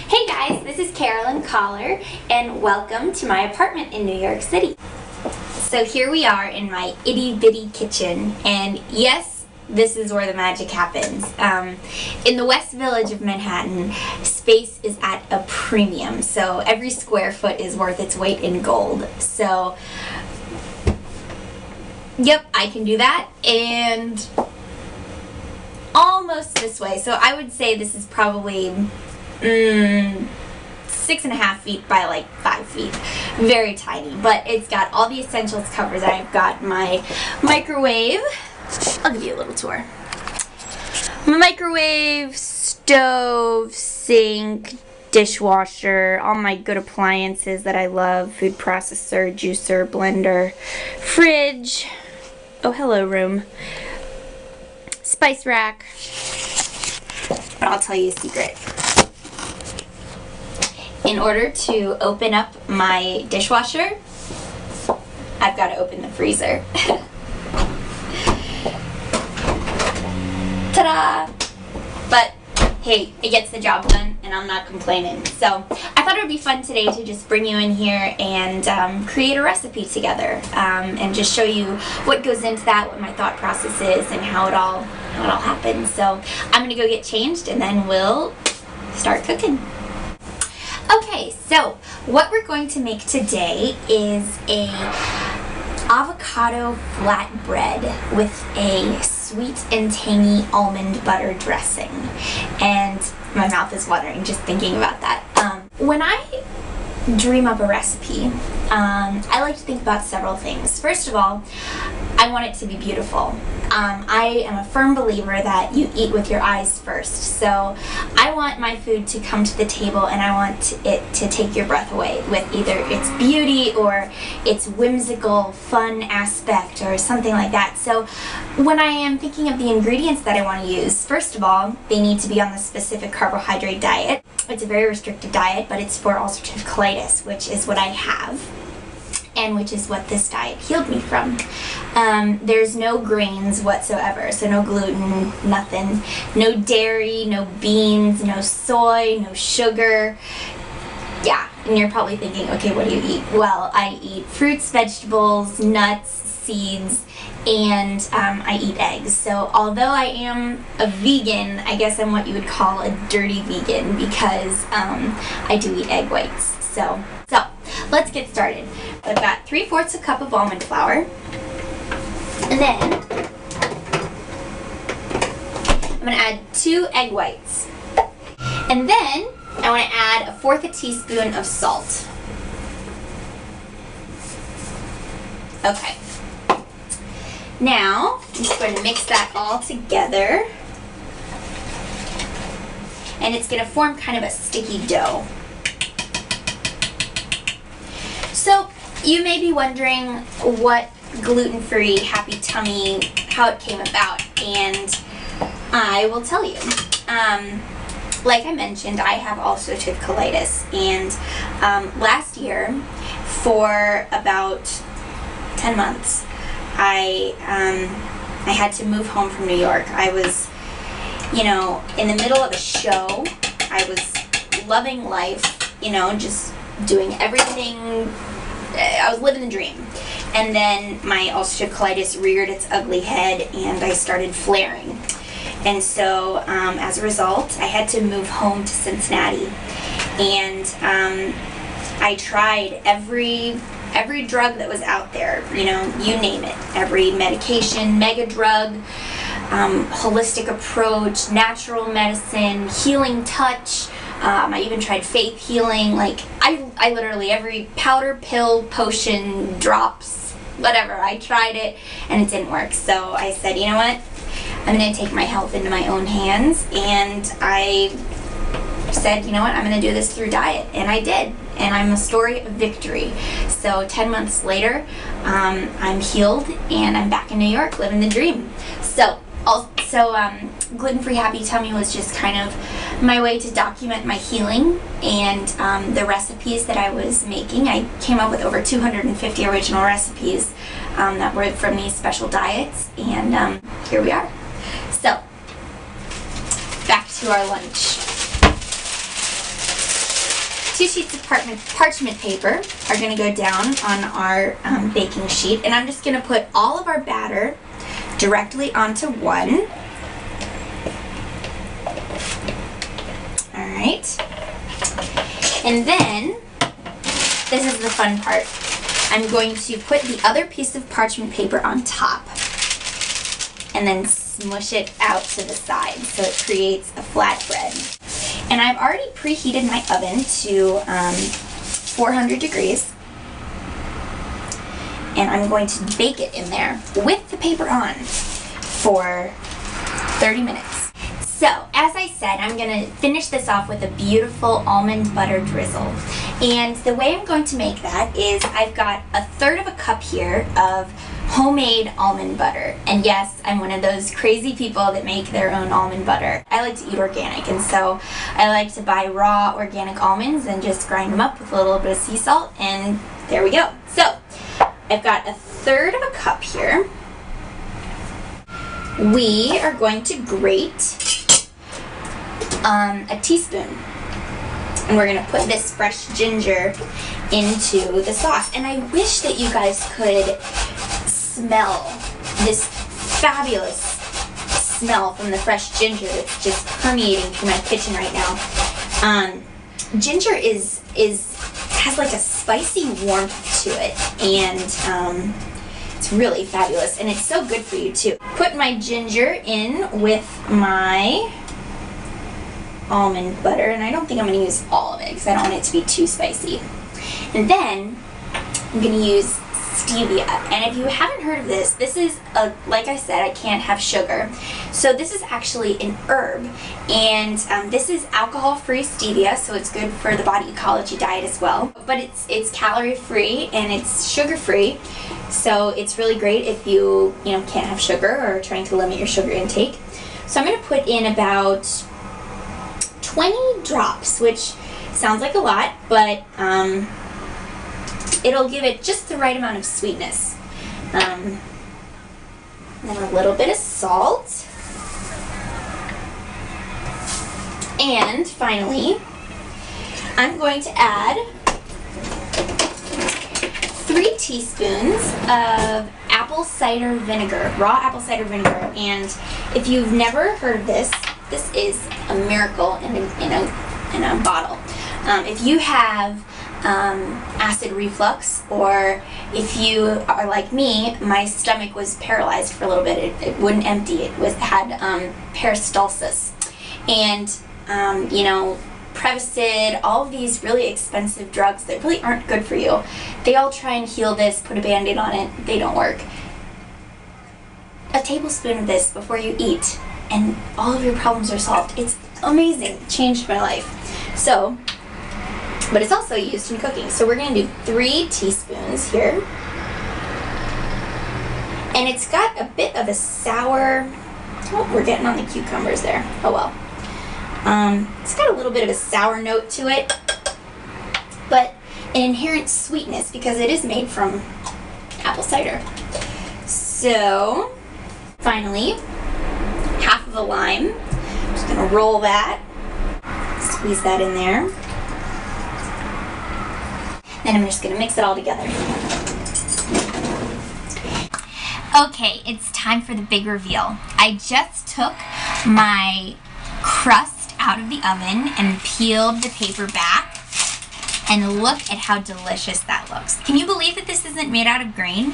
Hey guys, this is Carolyn Collar, and welcome to my apartment in New York City. So here we are in my itty bitty kitchen, and yes, this is where the magic happens. In the West Village of Manhattan, space is at a premium, so every square foot is worth its weight in gold. So, yep, I can do that, and almost this way. So I would say this is probably 6.5 feet by like 5 feet. Very tiny, but it's got all the essentials covered. I've got my microwave. I'll give you a little tour. My microwave, stove, sink, dishwasher, all my good appliances that I love, food processor, juicer, blender, fridge, oh hello room, spice rack. But I'll tell you a secret. In order to open up my dishwasher, I've got to open the freezer. Ta-da! But hey, it gets the job done and I'm not complaining. So I thought it would be fun today to just bring you in here and create a recipe together and just show you what goes into that, what my thought process is, and how it all happens. So I'm gonna go get changed and then we'll start cooking. Okay, so what we're going to make today is a avocado flatbread with a sweet and tangy almond butter dressing. And my mouth is watering just thinking about that. When I dream up a recipe, I like to think about several things. First of all, I want it to be beautiful. I am a firm believer that you eat with your eyes first. So I want my food to come to the table and I want it to take your breath away with either its beauty or its whimsical, fun aspect or something like that. So when I am thinking of the ingredients that I want to use, first of all, they need to be on the specific carbohydrate diet. It's a very restricted diet, but it's for ulcerative colitis, which is what I have, and which is what this diet healed me from. There's no grains whatsoever, so no gluten, nothing. No dairy, no beans, no soy, no sugar. Yeah, and you're probably thinking, okay, what do you eat? Well, I eat fruits, vegetables, nuts, seeds, and I eat eggs. So although I am a vegan, I guess I'm what you would call a dirty vegan because I do eat egg whites. So let's get started. I've got 3/4 cup of almond flour, and then I'm going to add 2 egg whites, and then I want to add 1/4 teaspoon of salt. Okay. Now I'm just going to mix that all together, and it's going to form kind of a sticky dough. So you may be wondering what gluten-free happy tummy, how it came about, and I will tell you. Like I mentioned, I have ulcerative colitis, and last year, for about 10 months, I had to move home from New York. I was, in the middle of a show. I was loving life, just doing everything. I was living the dream. And then my ulcerative colitis reared its ugly head and I started flaring. And so as a result, I had to move home to Cincinnati. And I tried every drug that was out there, you name it. Every medication, mega drug, holistic approach, natural medicine, healing touch. I even tried faith healing. Like, I literally, every powder, pill, potion, drops, whatever, I tried it and it didn't work. So I said, you know what? I'm going to take my health into my own hands, and I said, you know what? I'm going to do this through diet, and I did. And I'm a story of victory. So 10 months later, I'm healed and I'm back in New York living the dream. So Gluten-Free Happy Tummy was just kind of my way to document my healing and the recipes that I was making. I came up with over 250 original recipes that were from these special diets, and here we are. So, back to our lunch. 2 sheets of parchment paper are going to go down on our baking sheet, and I'm just going to put all of our batter directly onto one. Alright. And then, this is the fun part. I'm going to put the other piece of parchment paper on top and then smush it out to the side so it creates a flatbread. And I've already preheated my oven to 400 degrees. And I'm going to bake it in there with the paper on for 30 minutes. So, as I said, I'm going to finish this off with a beautiful almond butter drizzle. And the way I'm going to make that is I've got 1/3 cup here of homemade almond butter. And yes, I'm one of those crazy people that make their own almond butter. I like to eat organic, and so I like to buy raw organic almonds and just grind them up with a little bit of sea salt, and there we go. So, I've got 1/3 cup here. We are going to grate a teaspoon, and we're going to put this fresh ginger into the sauce. And I wish that you guys could smell this fabulous smell from the fresh ginger that's just permeating through my kitchen right now. Ginger has like a spicy warmth to it, and it's really fabulous, and it's so good for you too. Put my ginger in with my almond butter, and I don't think I'm going to use all of it because I don't want it to be too spicy. And then I'm going to use stevia, and if you haven't heard of this, this is like I said, I can't have sugar, so this is actually an herb, and this is alcohol-free stevia, so it's good for the body ecology diet as well, but it's calorie-free and it's sugar-free, so it's really great if you can't have sugar or are trying to limit your sugar intake. So I'm going to put in about 20 drops, which sounds like a lot, but it'll give it just the right amount of sweetness. Then a little bit of salt. And finally, I'm going to add 3 teaspoons of apple cider vinegar, raw apple cider vinegar. And if you've never heard of this, this is a miracle in a bottle. If you have acid reflux, or if you are like me, my stomach was paralyzed for a little bit. It wouldn't empty. It had peristalsis, and Prevacid, all of these really expensive drugs that really aren't good for you. They all try and heal this, put a band-aid on it. They don't work. A tablespoon of this before you eat, and all of your problems are solved. It's amazing. It changed my life. So, but it's also used in cooking. So we're going to do 3 teaspoons here. And it's got a bit of a sour, oh, we're getting on the cucumbers there. Oh well. It's got a little bit of a sour note to it, but an inherent sweetness because it is made from apple cider. So, finally, half of a lime. I'm just going to roll that, squeeze that in there. Then I'm just going to mix it all together. Okay, it's time for the big reveal. I just took my crust out of the oven and peeled the paper back, and look at how delicious that looks. Can you believe that this isn't made out of grain?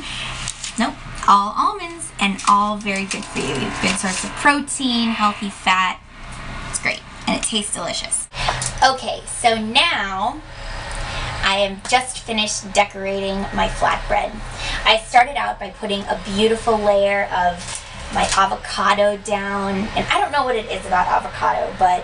Nope, all almonds and all very good for you. Good source of protein, healthy fat. It's great, and it tastes delicious. Okay, so now I am just finished decorating my flatbread. I started out by putting a beautiful layer of my avocado down, and I don't know what it is about avocado, but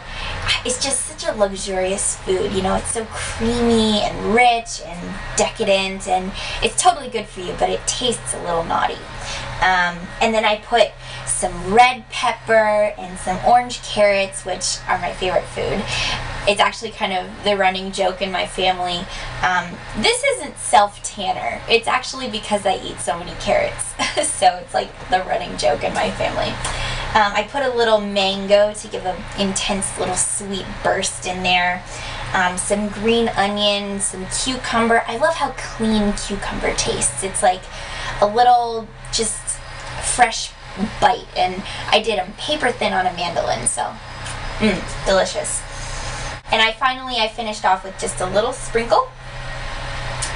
it's just such a luxurious food. It's so creamy and rich and decadent, and it's totally good for you, but it tastes a little naughty. And then I put some red pepper and some orange carrots, which are my favorite food. It's actually kind of the running joke in my family. This isn't self-tanner. It's actually because I eat so many carrots. So it's like the running joke in my family. I put a little mango to give an intense little sweet burst in there. Some green onion, some cucumber. I love how clean cucumber tastes. It's like a little just fresh bite, and I did them paper thin on a mandolin, so delicious. And I finished off with just a little sprinkle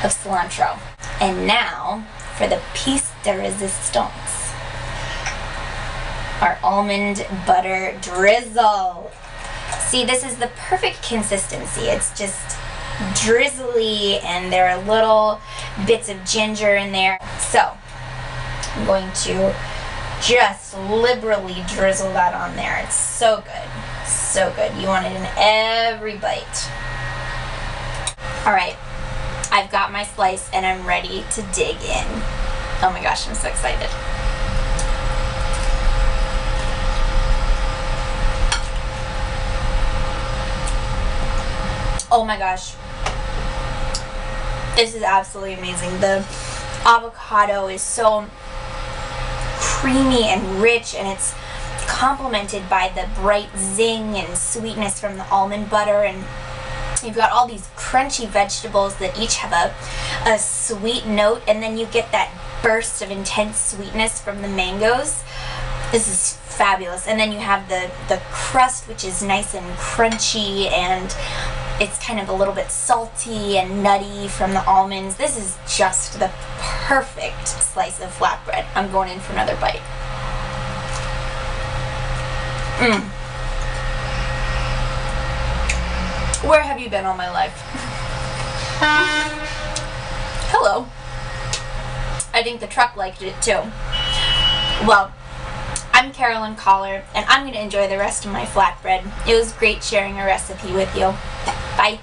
of cilantro. And now for the piece de resistance, our almond butter drizzle. See, this is the perfect consistency. It's just drizzly, and there are little bits of ginger in there. So I'm going to just liberally drizzle that on there. It's so good, so good. You want it in every bite. All right, I've got my slice and I'm ready to dig in. Oh my gosh, I'm so excited. Oh my gosh, this is absolutely amazing. The avocado is so creamy and rich, and it's complemented by the bright zing and sweetness from the almond butter, and you've got all these crunchy vegetables that each have a sweet note, and then you get that burst of intense sweetness from the mangoes. This is fabulous. And then you have the crust, which is nice and crunchy, and it's kind of a little bit salty and nutty from the almonds. This is just the perfect slice of flatbread. I'm going in for another bite. Where have you been all my life? Hello. I think the truck liked it too. Well, I'm Carolyn Collar, and I'm going to enjoy the rest of my flatbread. It was great sharing a recipe with you. Bye.